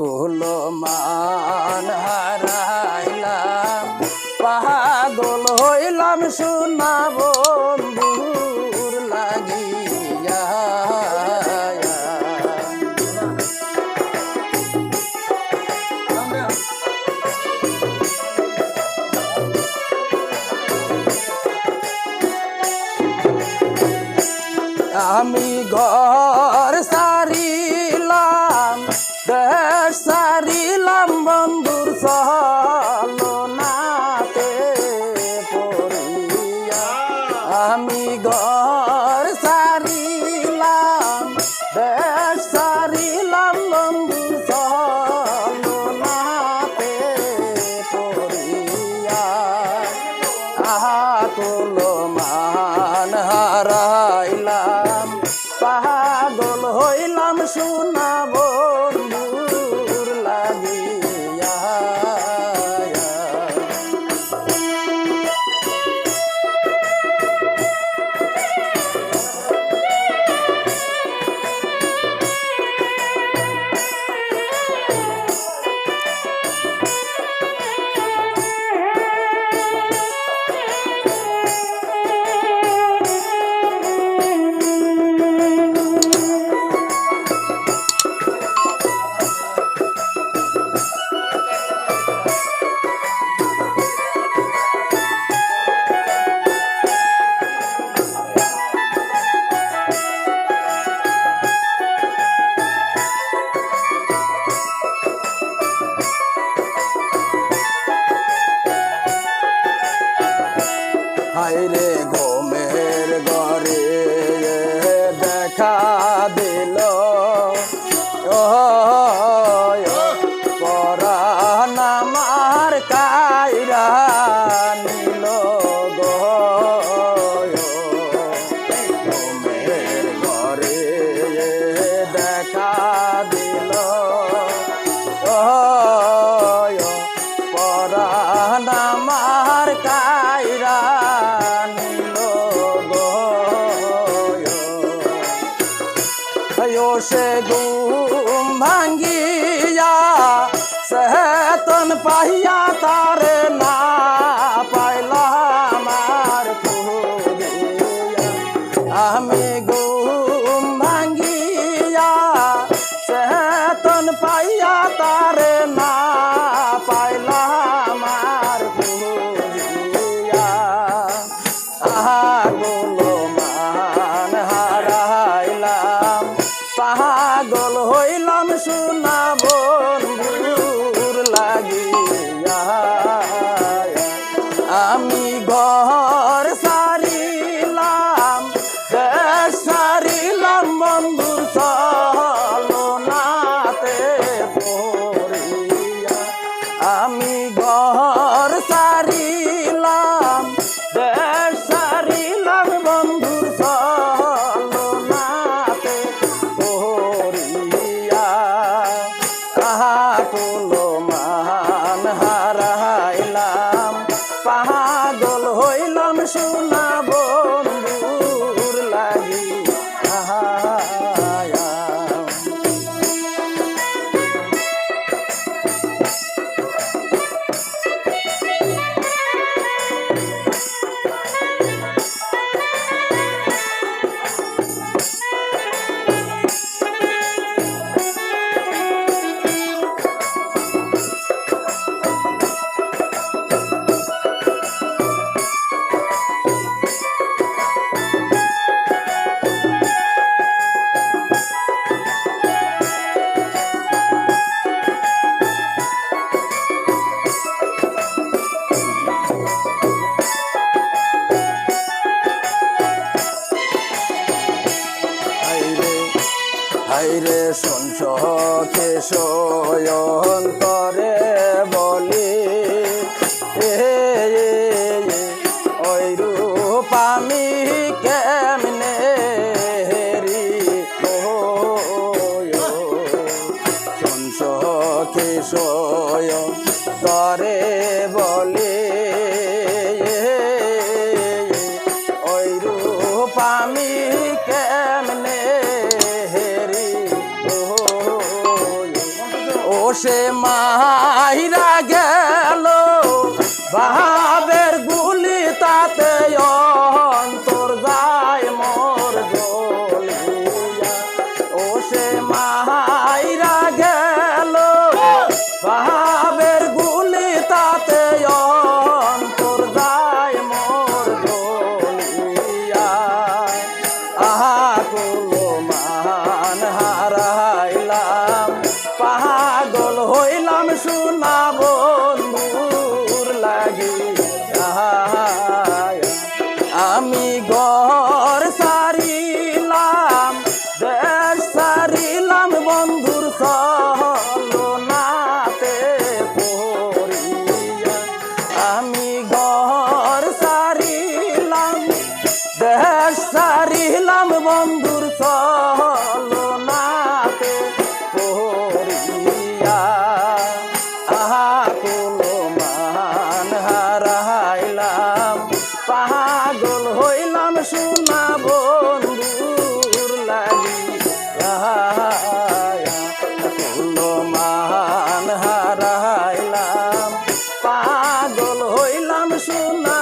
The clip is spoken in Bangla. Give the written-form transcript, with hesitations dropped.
আকুল মান হারাইলাম, পাগল হইলাম সোনা বন্ধুর লাগিয়া। আমি ঘর সারিলাম, দেশ সারিলাম, বন্ধুর ছলনাতে পড়িয়া। আমি ঘর সারিলাম, দেশ সারিলাম, বন্ধুর ছলনাতে পড়িয়া। আকুল মান হারাইলাম, পাগল হইলাম সোনা বন্ধুর লাগিয়া। হায়রে ঘুমের ঘরে দেখা দিল, পরাণ আমার কাইরা নিল গো। ঘুমের ঘরে দেখা দিল, পরাণ আমার কাইরা নিল গো। সে ঘুম ভাঙ্গিয়া সেতন পাহিয়া তারে না পাইলাম আর খুঁজিয়া। আমি ঘুম ভাঙ্গিয়া সেতন পাইয়া তারে না পাইলাম আর খুঁজিয়া। আকুল মান হারাইলাম, পাগল হইলাম সোনা বন্ধুর লাগিয়া। আমি ঘর সারিলাম, দেশ সারিলাম, বন্ধুর ছলনাতে পড়িয়া। আমি ঘর সারিলাম, দেশ সারিলাম, বন্ধুর ছলনাতে পড়িয়া। আকুল মান হারাইলাম, পাগল হইলাম সোনা বন্ধুর লাগিয়া। হাইরে সঞ্চকে শয়ন করে বলি, ওই রূপ আমি কেমনে হেরি। সঞ্চকে শয়ন করে বলি, ওই রূপ আমি কেমনে হেরি। সে মাইরা গেল ভাবের গুলি তাতে অন্তর যায় মোর গলিয়া ও সে মাইরা গেল ভাবের গুলি তাতে অন্তর যায় মোর গলিয়া আহা কুলো মান হারাইলাম পাগল হইলাম সোনা বন্ধুর লাগি আমি ঘর সারিলাম দেশ সারিলাম বন্ধুর ছলনাতে পড়িয়া আমি ঘর সারিলাম দেশ সারিলাম বন্ধুর ছলনাতে পড়িয়া আহা কুলো মান হারাইলাম পাগল হইলাম সোনা বন্ধুর লাগি কুলো মান হারাইলাম পাগল হইলাম সোনা